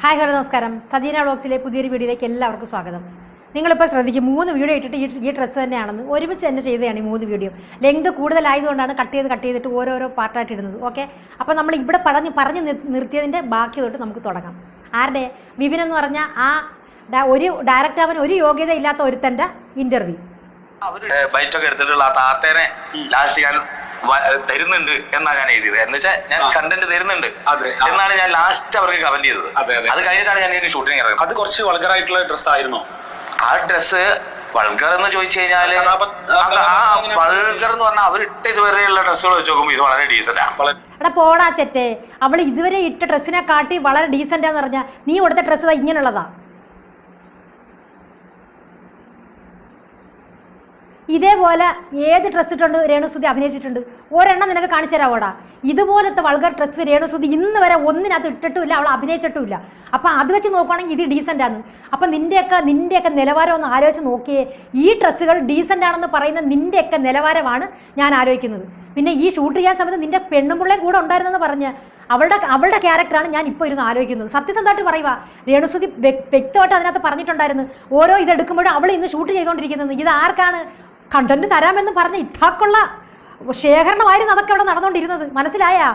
Hi hello നമസ്കാരം. സജീന വ്ളോഗ്സിലെ പുതിയൊരു വീഡിയോയിലേക്ക് എല്ലാവർക്കും സ്വാഗതം. നിങ്ങളിപ്പോൾ ശ്രദ്ധിക്കും 3 വീഡിയോ ഇട്ടിട്ട് ഈ ഡ്രസ്സ് തന്നെയാണെന്ന് ഒരുമിച്ച് തന്നെ ചെയ്തതാണ് ഈ 3 വീഡിയോ. ലെങ്ത് കൂടുതലായതുകൊണ്ടാണ് കട്ട് ചെയ്തിട്ട് ഓരോരോ പാർട്ടായിട്ട് ഇടുന്നത്. ഓക്കെ, അപ്പോൾ നമ്മൾ ഇവിടെ പറഞ്ഞ് നിർത്തിയതിൻ്റെ ബാക്കി തൊട്ട് നമുക്ക് തുടങ്ങാം. ആരുടെ? വിപിൻ എന്ന് പറഞ്ഞ ആ ഒരു ഡയറക്റ്റ് അവൻ ഒരു യോഗ്യത ഇല്ലാത്ത ഒരുത്തൻ്റെ ഇൻ്റർവ്യൂ. ബൈറ്റൊക്കെ എടുത്തിട്ടുള്ള ആ താത്തേനെ ലാസ്റ്റ് ഞാൻ തരുന്നുണ്ട് എന്നാണ് ഞാൻ എഴുതിയത്. എന്ന് വെച്ചാൽ ഞാൻ കണ്ടന്റ് തരുന്നുണ്ട് എന്നാണ് ഞാൻ ലാസ്റ്റ് അവർക്ക് കമന്റ് ചെയ്തത്. അത് കഴിഞ്ഞിട്ടാണ് ഞാൻ ഈ ഷൂട്ടിങ് ഇറങ്ങുന്നത്. അത് കുറച്ച് വൾഗറായിട്ടുള്ള ഡ്രസ് ആയിരുന്നോ? ആ ഡ്രസ്സ് വൾഗർ എന്ന് ചോദിച്ചു കഴിഞ്ഞാല് വൾഗർ എന്ന് പറഞ്ഞാൽ അവർ ഇട്ട ഇതുവരെയുള്ള ഡ്രസ്സുകൾ വെച്ച് നോക്കുമ്പോൾ ഇത് വളരെ ഡീസന്റാണ്. എടാ പോടാ ചെറ്റേ, അവൾ ഇതുവരെ ഇട്ട ഡ്രസ്സിനെ കാട്ടി വളരെ ഡീസന്റാന്ന് പറഞ്ഞാൽ നീ കൊടുത്ത ഡ്രസ്സ് ഇങ്ങനെയുള്ളതാ. ഇതേപോലെ ഏത് ഡ്രസ്സ് ഇട്ടുണ്ട് രേണുസുതി അഭിനയിച്ചിട്ടുണ്ട്? ഒരെണ്ണം നിനക്ക് കാണിച്ചു തരാവോടാ. ഇതുപോലത്തെ വൾഗർ ഡ്രസ്സ് രേണുസുതി ഇന്ന് വരെ ഒന്നിനകത്ത് ഇട്ടിട്ടുമില്ല, അവൾ അഭിനയിച്ചിട്ടുമില്ല. അപ്പം അത് വെച്ച് നോക്കുകയാണെങ്കിൽ ഇത് ഡീസൻ്റാണ്. അപ്പം നിൻ്റെയൊക്കെ നിലവാരം ഒന്ന് ആലോചിച്ച് നോക്കിയേ. ഈ ഡ്രസ്സുകൾ ഡീസൻ്റ് ആണെന്ന് പറയുന്ന നിൻ്റെയൊക്കെ നിലവാരമാണ് ഞാൻ ആലോചിക്കുന്നത്. പിന്നെ ഈ ഷൂട്ട് ചെയ്യാൻ സമയത്ത് നിൻ്റെ പെണ്ണുമ്പിള്ളയും കൂടെ ഉണ്ടായിരുന്നെന്ന് പറഞ്ഞ് അവളുടെ ക്യാരക്ടറാണ് ഞാൻ ഇപ്പോൾ ഇരുന്ന് ആലോചിക്കുന്നത്. സത്യസന്ധമായിട്ട് പറയുക, രേണുസുതി വ്യക്തമായിട്ട് അതിനകത്ത് പറഞ്ഞിട്ടുണ്ടായിരുന്നു. ഓരോ ഇതെടുക്കുമ്പോഴും അവൾ ഇന്ന് ഷൂട്ട് ചെയ്തുകൊണ്ടിരിക്കുന്നത് ഇത് ആർക്കാണ് കണ്ടന്റ് തരാമെന്ന് പറഞ്ഞ ഇത്താക്കുള്ള ശേഖരണമായിരുന്നു അതൊക്കെ അവിടെ നടന്നുകൊണ്ടിരുന്നത്. മനസ്സിലായാ?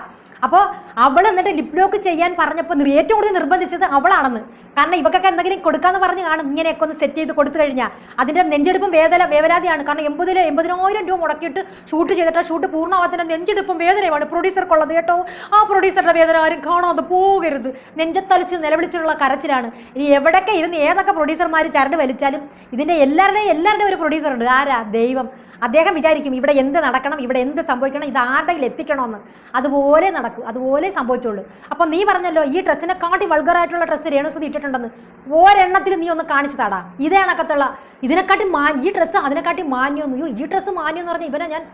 അപ്പോൾ അവൾ എന്നിട്ട് ലിപ് ലോക്ക് ചെയ്യാൻ പറഞ്ഞപ്പോൾ ഏറ്റവും കൂടുതൽ നിർബന്ധിച്ചത് അവളാണെന്ന്. കാരണം ഇവക്കൊക്കെ എന്തെങ്കിലും കൊടുക്കാന്ന് പറഞ്ഞ് കാണും. ഇങ്ങനെയൊക്കെ ഒന്ന് സെറ്റ് ചെയ്ത് കൊടുത്തു കഴിഞ്ഞാൽ അതിൻ്റെ നെഞ്ചെടുപ്പും വേവലാതിയാണ്. കാരണം 80,000 രൂപ മുടക്കിയിട്ട് ഷൂട്ട് ചെയ്തിട്ട് ഷൂട്ട് പൂർണ്ണമാകത്തിൻ്റെ നെഞ്ചെടുപ്പും വേദനയുമാണ് പ്രൊഡ്യൂസർക്കുള്ളത് കേട്ടോ. ആ പ്രൊഡ്യൂസറുടെ വേദന ആരും കാണാതെ പോകരുത്. നെഞ്ചത്തളിച്ച് നിലവിളിച്ചുള്ള കരച്ചിലാണ്. ഇനി എവിടെയൊക്കെ ഇരുന്ന് ഏതൊക്കെ പ്രൊഡ്യൂസർമാർ ചരട് വലിച്ചാലും ഇതിൻ്റെ എല്ലാവരുടെയും ഒരു പ്രൊഡ്യൂസറുണ്ട്. ആരാ? ദൈവം. അദ്ദേഹം വിചാരിക്കും ഇവിടെ എന്ത് നടക്കണം, ഇവിടെ എന്ത് സംഭവിക്കണം, ഇത് ആരുടെ എത്തിക്കണമെന്ന്. അതുപോലെ നടക്കും, അതുപോലെ സംഭവിച്ചോളൂ. അപ്പം നീ പറഞ്ഞല്ലോ ഈ ഡ്രസ്സിനെ കാട്ടി വൾഗറായിട്ടുള്ള ഡ്രസ്സ് രേണുസുതി ഇട്ടിട്ടുണ്ടെന്ന്. ഒരെണ്ണത്തിൽ നീ ഒന്ന് കാണിച്ചു താടാ. ഇതേ കണക്കത്തുള്ള ഇതിനെക്കാട്ടി ഈ ഡ്രസ്സ് അതിനെക്കാട്ടി മാന്യമൊന്നും. ഈ ഡ്രസ്സ് മാന്യം എന്ന് പറഞ്ഞാൽ ഇവനെ ഞാൻ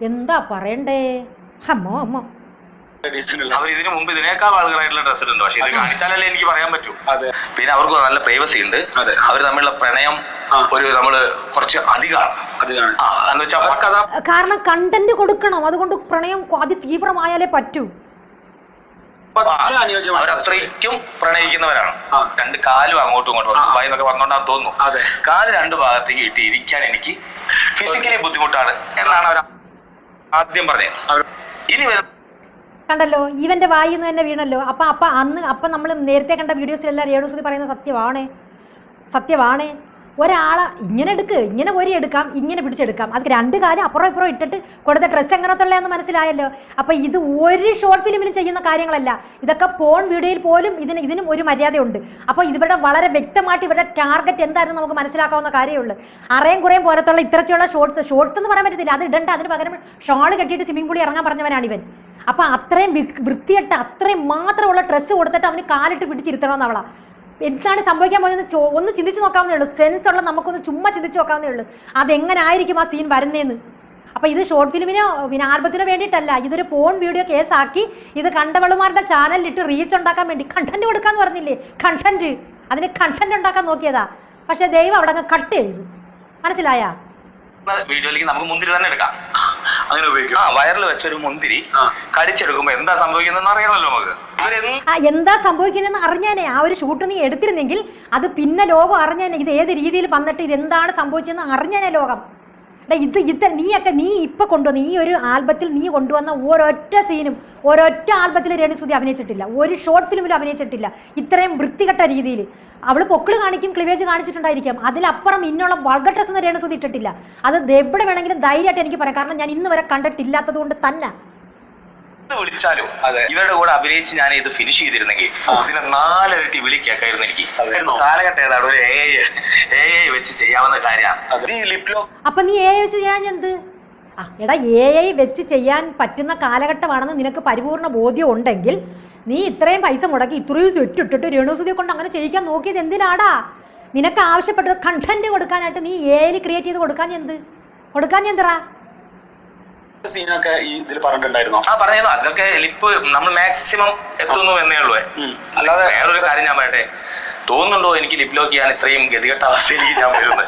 എന്താ പറയണ്ടേ? അമ്മ അവർ ഇതിനു മുമ്പ് ഇതിനേക്കാൾ വൾഗറായിട്ടുള്ള ഡ്രസ് ഇട്ടുണ്ട്. പക്ഷെ ഇത് കാണിച്ചാലല്ലേ എനിക്ക് പറയാൻ പറ്റൂ. പിന്നെ അവർക്ക് നല്ല പ്രൈവസി ഉണ്ട്. അവർ തമ്മിലുള്ള പ്രണയം നമ്മള് കുറച്ച് അധികമാണ്. കാരണം കണ്ടന്റ് കൊടുക്കണം. അതുകൊണ്ട് പ്രണയം അതിതീവ്രമായാലേ പറ്റൂ. അവരത്രയ്ക്കും പ്രണയിക്കുന്നവരാണ്. രണ്ട് കാലും അങ്ങോട്ടും ഇങ്ങോട്ടും ദുബായ് എന്നൊക്കെ പറഞ്ഞോണ്ടാന്ന് തോന്നുന്നു. കാല് രണ്ട് ഭാഗത്തേക്ക് ഇട്ട് ഇരിക്കാൻ എനിക്ക് ഫിസിക്കലി ബുദ്ധിമുട്ടാണ് എന്നാണ് അവർ ആദ്യം പറഞ്ഞത്. ഇനി കണ്ടല്ലോ, ഇവന്റെ വായിൽ നിന്ന് തന്നെ വീണല്ലോ. അപ്പം നമ്മൾ നേരത്തെ കണ്ട വീഡിയോസിലെല്ലാം രേണുസുതി പറയുന്ന സത്യമാണ്. ഒരാളെ ഇങ്ങനെ ഇങ്ങനെ എടുക്കാം, ഇങ്ങനെ പിടിച്ചെടുക്കാം. അത് 2 കാലം അപ്പുറം ഇപ്പുറം ഇട്ടിട്ട് കൊടുത്ത ഡ്രസ്സ് എങ്ങനത്തുള്ളതെന്ന് മനസ്സിലായല്ലോ. അപ്പം ഇത് ഒരു ഷോർട്ട് ഫിലിമിലും ചെയ്യുന്ന കാര്യങ്ങളല്ല. ഇതൊക്കെ പോൺ വീഡിയോയിൽ പോലും ഇതിനും ഒരു മര്യാദയുണ്ട്. അപ്പോൾ ഇവരുടെ വളരെ വ്യക്തമായിട്ട് ഇവരുടെ ടാർഗറ്റ് എന്തായിരുന്നു നമുക്ക് മനസ്സിലാക്കാവുന്ന കാര്യമുള്ളൂ. അറയും കുറേയും പോലത്തുള്ള ഇത്രച്ചുള്ള ഷോർട്സ് എന്ന് പറയാൻ പറ്റത്തില്ല. അത് ഇടണ്ട. അതിന് പകരം ഷാള് കെട്ടിയിട്ട് സ്വിമ്മിംഗ് പൂളിൽ ഇറങ്ങാൻ പറഞ്ഞവനാണ് ഇവൻ. അപ്പം അത്രയും വൃത്തിയിട്ട് അത്രയും മാത്രമുള്ള ഡ്രസ്സ് കൊടുത്തിട്ട് അവന് കാലിട്ട് പിടിച്ചിരുത്തണമെന്ന് അവളാ. എന്താണ് സംഭവിക്കാൻ പോകുന്നത് ഒന്ന് ചിന്തിച്ച് നോക്കാവുന്നേ ഉള്ളൂ. സെൻസ് ഉള്ള നമുക്കൊന്ന് ചുമ്മാ ചിന്തിച്ച് നോക്കാവുന്നേ ഉള്ളൂ അതെങ്ങനെ ആയിരിക്കും ആ സീൻ വരുന്നതെന്ന്. അപ്പോൾ ഇത് ഷോർട്ട് ഫിലിമിനോ പിന്നെ ആൽബത്തിനോ വേണ്ടിയിട്ടല്ല. ഇതൊരു പോൺ വീഡിയോ കേസാക്കി ഇത് കണ്ടവളുമാരുടെ ചാനലിലിട്ട് റീച്ച് ഉണ്ടാക്കാൻ വേണ്ടി കണ്ടന്റ് കൊടുക്കാന്ന് പറഞ്ഞില്ലേ? അതിന് കണ്ടന്റ് ഉണ്ടാക്കാൻ നോക്കിയതാ. പക്ഷെ ദൈവം അവിടെ അങ്ങ് കട്ട് ചെയ്തു. മനസ്സിലായാ? വീഡിയോയിലേക്ക് നമുക്ക് മുന്തിരി തന്നെ എടുക്കാം. അങ്ങനെ ഉപയോഗിക്കും. വയറിൽ വെച്ചൊരു മുന്തിരി കടിച്ചെടുക്കുമ്പോ എന്താ സംഭവിക്കുന്നതെന്ന് അറിയണമല്ലോ നമുക്ക്. എന്താ സംഭവിക്കുന്നതെന്ന് അറിഞ്ഞാനേ ആ ഒരു ഷൂട്ട് നീ എടുത്തിരുന്നെങ്കിൽ അത് പിന്നെ ലോകം അറിഞ്ഞാനേ. ഇത് ഏത് രീതിയിൽ വന്നിട്ട് ഇതെന്താണ് സംഭവിച്ചതെന്ന് അറിഞ്ഞാനേ ലോകം. നീ ഇപ്പൊ കൊണ്ടുവന്ന ഈ ഒരു ആൽബത്തിൽ നീ കൊണ്ടുവന്ന ഒരൊറ്റ ആൽബത്തിൽ രേണുസുതി അഭിനയിച്ചിട്ടില്ല. ഒരു ഷോർട്ട് ഫിലിമിലും അഭിനയിച്ചിട്ടില്ല ഇത്രയും വൃത്തികെട്ട രീതിയിൽ. അവള് പൊക്കിള് കാണിക്കും, ക്ലിവേജ് കാണിച്ചിട്ടുണ്ടായിരിക്കാം. അതിലപ്പുറം ഇന്നുള്ള വൾഗർ ഡ്രസ്സ് എന്ന് രേണുസുതി ഇട്ടിട്ടില്ല. അത് എവിടെ വേണമെങ്കിലും ധൈര്യമായിട്ട് എനിക്ക് പറയാം. കാരണം ഞാൻ ഇന്ന് വരെ കണ്ടിട്ടില്ലാത്തത് കൊണ്ട് തന്നെ. വിളിച്ചാലും ഇവരുടെ കൂടെ അഭിനയിച്ച് ഞാൻ ഇത് ഫിനിഷ് ചെയ്തിരുന്നെങ്കിൽ ഇതിനെ 4 ഇരട്ടി വിളിക്കായിരുന്നു എനിക്ക്. കാലഘട്ടം ഏതാണ് ഒരു AI വെച്ച് ചെയ്യാവുന്ന കാര്യമാണ്. അപ്പൊ നീ AI വെച്ച് ചെയ്യാൻ എന്ത്? എടാ AI വെച്ച് ചെയ്യാൻ പറ്റുന്ന കാലഘട്ടമാണെന്ന് നിനക്ക് പരിപൂർണ്ണ ബോധ്യം ഉണ്ടെങ്കിൽ നീ ഇത്രയും പൈസ മുടക്കി ഇത്രയും സെറ്റ് ഇട്ടിട്ട് രേണുസുതിയെ കൊണ്ട് അങ്ങനെ ചെയ്യിക്കാൻ നോക്കിയത് എന്തിനാടാ? നിനക്ക് ആവശ്യപ്പെട്ട കണ്ടന്റ് കൊടുക്കാനായിട്ട് നീ AI ക്രിയേറ്റ് ചെയ്ത് കൊടുക്കാൻ എന്തിനാ? സീനൊക്കെ ഈ ഇതിൽ പറഞ്ഞിട്ടുണ്ടായിരുന്നോ? പറഞ്ഞോ. അതൊക്കെ ലിപ്പ് നമ്മൾ മാക്സിമം എത്തുന്നു എന്നേ ഉള്ളൂ. അല്ലാതെ വേറൊരു കാര്യം ഞാൻ പറയട്ടെ, തോന്നുന്നുണ്ടോ എനിക്ക് ലിപ് ലോക്ക് ചെയ്യാൻ ഇത്രയും ഗതികെട്ട അവസ്ഥയിലേക്ക് ഞാൻ വരുന്നത്?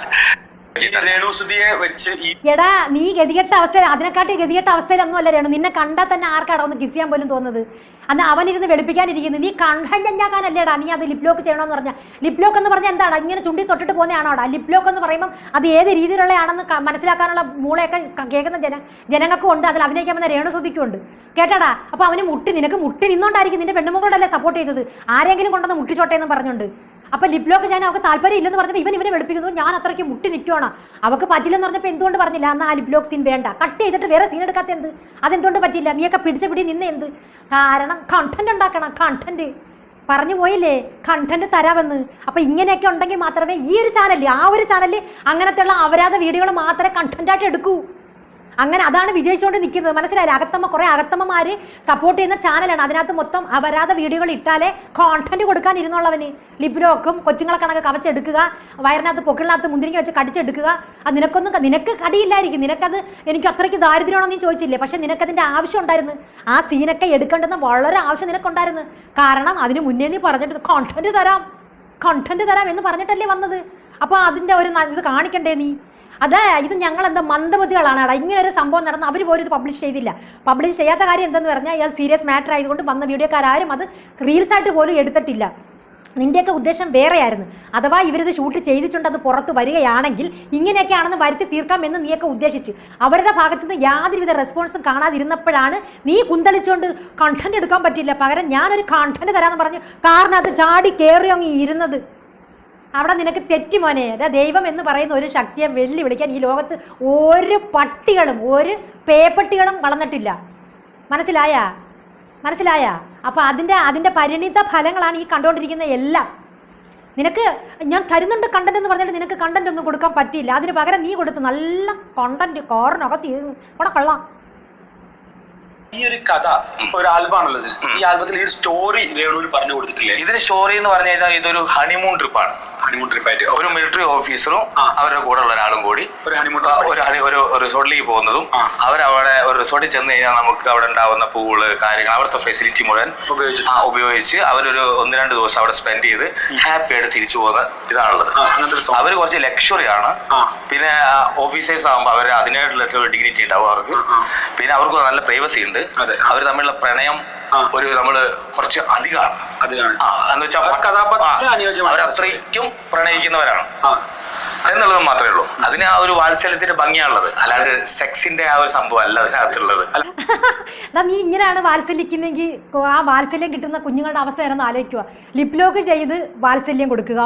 രേണുസുതിയെ വെച്ച് എടാ നീ ഗതികെട്ട അവസ്ഥ, അതിനെക്കാട്ടി ഗതികെട്ട അവസ്ഥയിലൊന്നും അല്ല രേണു. നിന്നെ കണ്ടാൽ തന്നെ ആർക്കാടാ ഒന്ന് കിസ് ചെയ്യാൻ പോലും തോന്നുന്നത്. അന്ന് അവനിരുന്ന് വെളുപ്പിക്കാനിരിക്കുന്നു. നീ കണ്ടഞ്ഞാക്കാനല്ലേടാ നീ അത് ലിപ് ലോക്ക് ചെയ്യണമെന്ന് പറഞ്ഞാൽ. ലിപ് ലോക്ക് എന്ന് പറഞ്ഞാൽ എന്താണ്? ഇങ്ങനെ ചുണ്ടി തൊട്ടിട്ട് പോകുന്നതാണോടാ ലിപ് ലോക്ക് എന്ന് പറയുമ്പോൾ? അത് ഏത് രീതിയിലുള്ളതാണെന്ന് മനസ്സിലാക്കാനുള്ള മൂളയൊക്കെ കേൾക്കുന്ന ജനങ്ങൾക്കും ഉണ്ട്, അതിൽ അഭിനയിക്കാൻ വന്ന രേണുസുതിക്കും ഉണ്ട്. കേട്ടാടാ? അപ്പൊ അവന് നിനക്ക് മുട്ടി നിന്നോണ്ടായിരിക്കും നിന്റെ പെണ്ണുമകളല്ലേ സപ്പോർട്ട് ചെയ്തത്. ആരെങ്കിലും കൊണ്ടുവന്ന് മുട്ടിച്ചോട്ടെ എന്ന് പറഞ്ഞുണ്ട്. അപ്പൊ ലിപ് ലോക്ക് ചെയ്യാൻ അവർക്ക് താല്പര്യം ഇല്ലെന്ന് പറഞ്ഞപ്പോൾ ഇവനെ വെളുപ്പിക്കുന്നു. ഞാൻ അത്രയ്ക്ക് മുട്ടി നിൽക്കുവാണ്, അവർക്ക് പറ്റില്ലെന്ന് പറഞ്ഞപ്പോൾ എന്തുകൊണ്ട് പറഞ്ഞില്ല എന്നാൽ ആ ലിപ് ലോക്ക് സീൻ വേണ്ട, കട്ട് ചെയ്തിട്ട് വേറെ സീൻ എടുക്കാത്ത എന്ത്? അതെന്തുകൊണ്ട് പറ്റില്ല? നീയൊക്കെ പിടിച്ച പിടി നിന്ന് എന്ത്? കാരണം കണ്ടന്റ് ഉണ്ടാക്കണം. കണ്ടന്റ് പറഞ്ഞു പോയില്ലേ, കണ്ടന്റ് തരാമെന്ന്. അപ്പൊ ഇങ്ങനെയൊക്കെ ഉണ്ടെങ്കിൽ മാത്രമേ ഈ ഒരു ചാനലിൽ, ആ ഒരു ചാനലിൽ അങ്ങനത്തെയുള്ള അപരാധ വീഡിയോകൾ മാത്രമേ കണ്ടന്റായിട്ട് എടുക്കൂ. അങ്ങനെ അതാണ് വിജയിച്ചുകൊണ്ട് നിൽക്കുന്നത്. മനസ്സിലായില്ല? കുറേ അകത്തമ്മമാര് സപ്പോർട്ട് ചെയ്യുന്ന ചാനലാണ്. അതിനകത്ത് മൊത്തം അപരാധ വീഡിയോകൾ ഇട്ടാലേ കോണ്ടന്റ് കൊടുക്കാൻ ഇരുന്നുള്ളവന്. ലിപ്ലോക്കും കൊച്ചുങ്ങളെ കണക്ക് കവച്ചെടുക്കുക, വയറിനകത്ത് പൊക്കിളിനകത്ത് മുന്തിരിങ്ങ വെച്ച് കടിച്ചെടുക്കുക. അത് നിനക്ക് കടിയില്ലായിരിക്കും. നിനക്കത് എനിക്ക് അത്രയ്ക്ക് ദാരിദ്ര്യമാണോ നീ ചോദിച്ചില്ലേ? പക്ഷെ നിനക്കതിൻ്റെ ആവശ്യം ഉണ്ടായിരുന്നു. ആ സീനൊക്കെ എടുക്കേണ്ടുന്ന വളരെ ആവശ്യം നിനക്കുണ്ടായിരുന്നു. കാരണം അതിന് മുന്നേ നീ പറഞ്ഞിട്ട് കണ്ടന്റ് തരാം എന്ന് പറഞ്ഞിട്ടല്ലേ വന്നത്. അപ്പോൾ അതിൻ്റെ ഒരു ഇത് കാണിക്കണ്ടേ നീ? ഇത് ഞങ്ങൾ എന്താ മന്ദബുദ്ധികളാണ്. ഇങ്ങനെ ഒരു സംഭവം നടന്ന് അവർ പോലും ഇത് പബ്ലിഷ് ചെയ്തില്ല. പബ്ലിഷ് ചെയ്യാത്ത കാര്യം എന്തെന്ന് പറഞ്ഞാൽ ഇത് സീരിയസ് മാറ്റർ ആയതുകൊണ്ട് വന്ന വീഡിയോക്കാരും അത് റീൽസായിട്ട് പോലും എടുത്തിട്ടില്ല. നിൻ്റെയൊക്കെ ഉദ്ദേശം വേറെയായിരുന്നു. അഥവാ ഇവരിത് ഷൂട്ട് ചെയ്തിട്ടുണ്ട്, അത് പുറത്ത് വരികയാണെങ്കിൽ ഇങ്ങനെയൊക്കെയാണെന്ന് വരുത്തി തീർക്കാമെന്ന് നീയൊക്കെ ഉദ്ദേശിച്ചു. അവരുടെ ഭാഗത്തുനിന്ന് യാതൊരുവിധ റെസ്പോൺസും കാണാതിരുന്നപ്പോഴാണ് നീ കുന്തളിച്ചുകൊണ്ട് കണ്ടന്റ് എടുക്കാൻ പറ്റില്ല, പകരം ഞാനൊരു കണ്ടന്റ് തരാമെന്ന് പറഞ്ഞു കാരണം അത് ചാടി കയറി അങ്ങ് ഇരുന്നത്. അവിടെ നിനക്ക് തെറ്റി മോനെ. ദൈവം എന്ന് പറയുന്ന ഒരു ശക്തിയെ വെല്ലുവിളിക്കാൻ ഈ ലോകത്ത് ഒരു പട്ടികളും ഒരു പേപ്പട്ടികളും വളർന്നിട്ടില്ല. മനസ്സിലായ? അപ്പോൾ അതിൻ്റെ പരിണിത ഫലങ്ങളാണ് ഈ കണ്ടുകൊണ്ടിരിക്കുന്ന എല്ലാം. നിനക്ക് ഞാൻ തരുന്നുണ്ട് കണ്ടന്റ് എന്ന് പറഞ്ഞിട്ട് നിനക്ക് കണ്ടന്റ് ഒന്നും കൊടുക്കാൻ പറ്റിയില്ല. അതിന് പകരം നീ കൊടുത്ത് നല്ല കണ്ടന്റ് കോറിനകത്ത് ഇവിടെ കൊള്ളാം. ഈ ഒരു കഥ ഒരു ആൽബമാണുള്ളത്. ഈ ആൽബത്തിൽ ഈ സ്റ്റോറി രേണുവിൽ പറഞ്ഞു കൊടുത്തിട്ടില്ലേ? ഇതിന് സ്റ്റോറി എന്ന് പറഞ്ഞു കഴിഞ്ഞാൽ ഇതൊരു ഹണിമൂൺ ട്രിപ്പാണ്. ഹണിമൂൺ ട്രിപ്പായിട്ട് ഒരു മിലിറ്ററി ഓഫീസറും അവരുടെ കൂടെ ഉള്ള ഒരാളും കൂടി ഒരു റിസോർട്ടിലേക്ക് പോകുന്നതും, അവരവിടെ ഒരു റിസോർട്ടിൽ ചെന്ന് കഴിഞ്ഞാൽ നമുക്ക് അവിടെ ഉണ്ടാവുന്ന പൂള് കാര്യങ്ങൾ അവിടുത്തെ ഫെസിലിറ്റി മുഴുവൻ ഉപയോഗിച്ച് അവരൊരു 1-2 ദിവസം അവിടെ സ്പെൻഡ് ചെയ്ത് ഹാപ്പി ആയിട്ട് തിരിച്ചു പോകുന്ന ഇതാണുള്ളത്. അവർ കുറച്ച് ലക്ഷറി ആണ്. പിന്നെ ഓഫീസേഴ്സ് ആകുമ്പോൾ അവർ അതിനായിട്ടുള്ള ഡിഗ്നിറ്റി ഉണ്ടാവും അവർക്ക്. പിന്നെ അവർക്ക് നല്ല പ്രൈവസി ഉണ്ട്. അവർ തമ്മിലുള്ള പ്രണയം നമ്മള് കുറച്ച് അധികമാണ്. എന്ന് വെച്ചാൽ അവരത്രയ്ക്കും പ്രണയിക്കുന്നവരാണ് എന്നുള്ളത് മാത്രമേ ഉള്ളൂ. അതിന് ആ ഒരു വാത്സല്യത്തിന്റെ ഭംഗിയാണുള്ളത്, അല്ലാതെ സെക്സിന്റെ ആ ഒരു സംഭവം അല്ല അതിനകത്തുള്ളത്. നീ ഇങ്ങനെയാണ് വാത്സല്യിക്കുന്നെങ്കിൽ ആ വാത്സല്യം കിട്ടുന്ന കുഞ്ഞുങ്ങളുടെ അവസ്ഥ ആയിരുന്നു ആലോചിക്കുക. ലിപ് ലോക്ക് ചെയ്ത് വാത്സല്യം കൊടുക്കുക,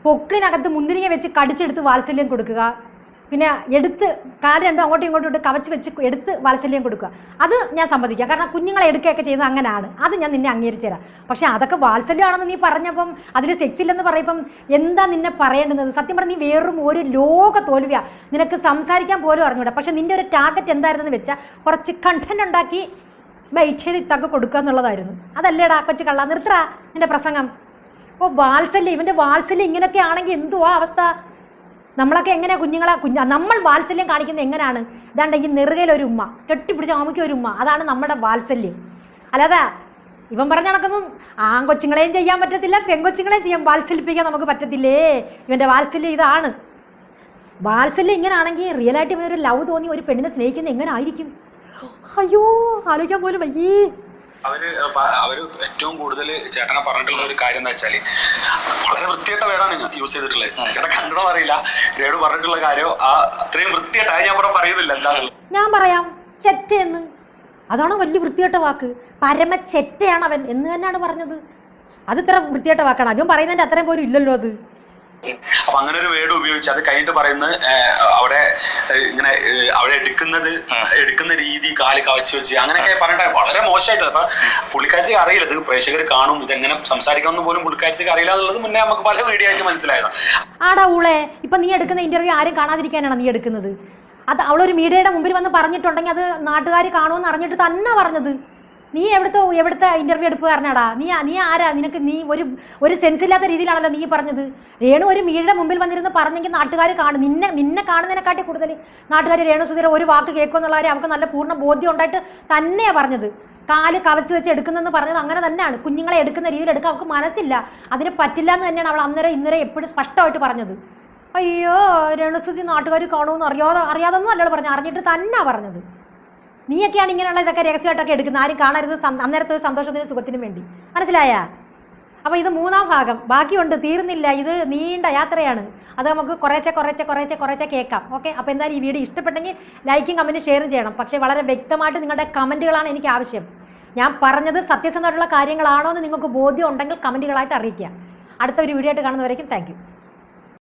പൊക്കിളിനകത്ത് മുന്തിരിങ്ങ വെച്ച് കടിച്ചെടുത്ത് വാത്സല്യം കൊടുക്കുക, പിന്നെ എടുത്ത് കാല് രണ്ടും അങ്ങോട്ടും ഇങ്ങോട്ടും ഇട്ട് കവച്ച് വെച്ച് എടുത്ത് വാത്സല്യം കൊടുക്കുക. അത് ഞാൻ സമ്മതിക്കാം, കാരണം കുഞ്ഞുങ്ങളെ എടുക്കുകയൊക്കെ ചെയ്യുന്നത് അങ്ങനെയാണ്. അത് ഞാൻ നിന്നെ അംഗീകരിച്ചു തരാം. പക്ഷെ അതൊക്കെ വാത്സല്യമാണെന്ന് നീ പറഞ്ഞപ്പം അതിൽ സെക്സില്ലെന്ന് പറയുമ്പം എന്താ നിന്നെ പറയേണ്ടുന്നത്? സത്യം പറഞ്ഞാൽ നീ വേറും ഒരു ലോക തോൽവിയാണ്. നിനക്ക് സംസാരിക്കാൻ പോലും അറിഞ്ഞൂടാ. പക്ഷെ നിൻ്റെ ഒരു ടാർഗറ്റ് എന്തായിരുന്നെന്ന് വെച്ചാൽ കുറച്ച് കണ്ടന്റ് ഉണ്ടാക്കി വെയിറ്റ് ചെയ്ത് ഇത്തൊക്കെ കൊടുക്കുക എന്നുള്ളതായിരുന്നു. അതല്ലേടാ കൊച്ചു കള്ള, നിർത്തടാ നിൻ്റെ പ്രസംഗം. അപ്പോൾ വാത്സല്യം, ഇവൻ്റെ വാത്സല്യം ഇങ്ങനെയൊക്കെ ആണെങ്കിൽ എന്തുവാ അവസ്ഥ? നമ്മളൊക്കെ എങ്ങനെയാണ് നമ്മൾ വാത്സല്യം കാണിക്കുന്നത് എങ്ങനെയാണ്? ഇതാണ്ട് ഈ നെറുകയിലൊരു ഉമ്മ, കെട്ടിപ്പിടിച്ച അമ്മയ്ക്ക് ഒരു ഉമ്മ, അതാണ് നമ്മുടെ വാത്സല്യം. അല്ലാതെ ഇവൻ പറഞ്ഞ കണക്കൊന്നും ആൺകൊച്ചുങ്ങളെയും ചെയ്യാൻ പറ്റത്തില്ല, പെൺകൊച്ചുങ്ങളെയും ചെയ്യാൻ വാത്സല്യിപ്പിക്കാൻ നമുക്ക് പറ്റത്തില്ലേ. ഇവൻ്റെ വാത്സല്യം ഇതാണ്. വാത്സല്യം ഇങ്ങനെയാണെങ്കിൽ റിയലായിട്ട് ഇവനൊരു ലവ് തോന്നി ഒരു പെണ്ണിനെ സ്നേഹിക്കുന്നത് എങ്ങനെ ആയിരിക്കും? അയ്യോ, ആലോചിക്കാൻ പോലും വയ്യേ. അവര് ഏറ്റവും കൂടുതൽ ചേട്ടനെ പറഞ്ഞിട്ടുള്ള ഒരു കാര്യം എന്താ വെച്ചാല്, വളരെ വൃത്തിയായിട്ട വേടാണ് യൂസ് ചെയ്തിട്ടുള്ളത്. ചേട്ടൻ കണ്ടോ അറിയില്ല, രേണു പറഞ്ഞിട്ടുള്ള കാര്യം അത്രയും വൃത്തിയായിട്ടായി ഞാൻ പറയുന്നില്ല. എന്താണെന്ന് ഞാൻ പറയാം, ചെറ്റയെന്ന്. അതാണോ വലിയ വൃത്തിയായിട്ട വാക്ക്? പരമ ചെറ്റയാണ് അവൻ എന്ന് തന്നെയാണ് പറഞ്ഞത്. അത് ഇത്ര വൃത്തിയായിട്ട വാക്കാണ്. അവൻ പറയുന്നതിന്റെ അത്രയും പോലും ഇല്ലല്ലോ അത്. അപ്പൊ അങ്ങനെ ഒരു വേർഡ് ഉപയോഗിച്ച് അത് കഴിഞ്ഞിട്ട് പറയുന്നത് അവിടെ ഇങ്ങനെ അവിടെ എടുക്കുന്ന രീതി, കാല് കവച്ച് വെച്ച് അങ്ങനെയൊക്കെ പറഞ്ഞിട്ട് വളരെ മോശമായിട്ട്. അപ്പൊ പുള്ളിക്കാരത്തേക്ക് അറിയില്ല, ഇത് പ്രേക്ഷകർ കാണും, ഇതെങ്ങനെ സംസാരിക്കണമെന്ന് പോലും പുള്ളിക്കാരത്തേക്ക് അറിയില്ല എന്നുള്ളത് മുന്നേ നമുക്ക് പല വീഡിയോ ആയിട്ട് മനസ്സിലായതാണ്. ആടാ ഊളെ, ഇപ്പൊ നീ എടുക്കുന്ന ഇന്റർവ്യൂ ആരും കാണാതിരിക്കാനാണ് നീ എടുക്കുന്നത്. അത് അവളൊരു മീഡിയയുടെ മുമ്പിൽ വന്ന് പറഞ്ഞിട്ടുണ്ടെങ്കിൽ അത് നാട്ടുകാർ കാണുമെന്ന് അറിഞ്ഞിട്ട് തന്നെ പറഞ്ഞത്. നീ എവിടുത്തെ ഇന്റർവ്യൂ എടുപ്പുകാരനാടാ? നീ ആരാ? നിനക്ക് നീ ഒരു സെൻസില്ലാത്ത രീതിയിലാണല്ലോ നീ പറഞ്ഞത്. രേണു ഒരു മീഡിയയുടെ മുമ്പിൽ വന്നിരുന്ന് പറഞ്ഞെങ്കിൽ നാട്ടുകാർ കാണും. നിന്നെ കാണുന്നതിനെക്കാട്ടി കൂടുതൽ നാട്ടുകാർ രേണു സുധീര ഒരു വാക്ക് കേൾക്കുമെന്നുള്ള കാര്യം അവർക്ക് നല്ല പൂർണ്ണ ബോധ്യം ഉണ്ടായിട്ട് തന്നെയാണ് പറഞ്ഞത്. കാല് കവച്ച് വെച്ച് എടുക്കുന്നെന്ന് പറഞ്ഞത് അങ്ങനെ തന്നെയാണ്. കുഞ്ഞുങ്ങളെ എടുക്കുന്ന രീതിയിൽ എടുക്കാൻ അവർക്ക് മനസ്സില്ല, അതിന് പറ്റില്ല എന്ന് തന്നെയാണ് അവൾ അന്നേരം ഇന്നേരം എപ്പോഴും സ്പഷ്ടമായിട്ട് പറഞ്ഞത്. അയ്യോ രേണുസുതി നാട്ടുകാർ കാണുമെന്ന് അറിയാതൊന്നും അല്ലല്ലോ പറഞ്ഞു, അറിഞ്ഞിട്ട് തന്നെ പറഞ്ഞത്. നീയൊക്കെയാണ് ഇങ്ങനെയുള്ള ഇതൊക്കെ രഹസ്യമായിട്ടൊക്കെ എടുക്കുന്നത്, ആരും കാണരുത്, അന്നേരത്തെ സന്തോഷത്തിനും സുഖത്തിനും വേണ്ടി. മനസ്സിലായാ? അപ്പോൾ ഇത് 3-ാം ഭാഗം ബാക്കിയുണ്ട്, തീർന്നില്ല. ഇത് നീണ്ട യാത്രയാണ്, അത് നമുക്ക് കുറേശ്ശെ കേൾക്കാം. ഓക്കെ, അപ്പോൾ എന്തായാലും ഈ വീഡിയോ ഇഷ്ടപ്പെട്ടെങ്കിൽ ലൈക്കും കമൻറ്റും ഷെയറും ചെയ്യണം. പക്ഷേ വളരെ വ്യക്തമായിട്ട് നിങ്ങളുടെ കമൻറ്റുകളാണ് എനിക്ക് ആവശ്യം. ഞാൻ പറഞ്ഞത് സത്യസന്ധമായിട്ടുള്ള കാര്യങ്ങളാണോ എന്ന് നിങ്ങൾക്ക് ബോധ്യം ഉണ്ടെങ്കിൽ കമൻറ്റുകളായിട്ട് അറിയിക്കുക. അടുത്ത ഒരു വീഡിയോ ആയിട്ട് കാണുന്നവരേക്കും താങ്ക് യു.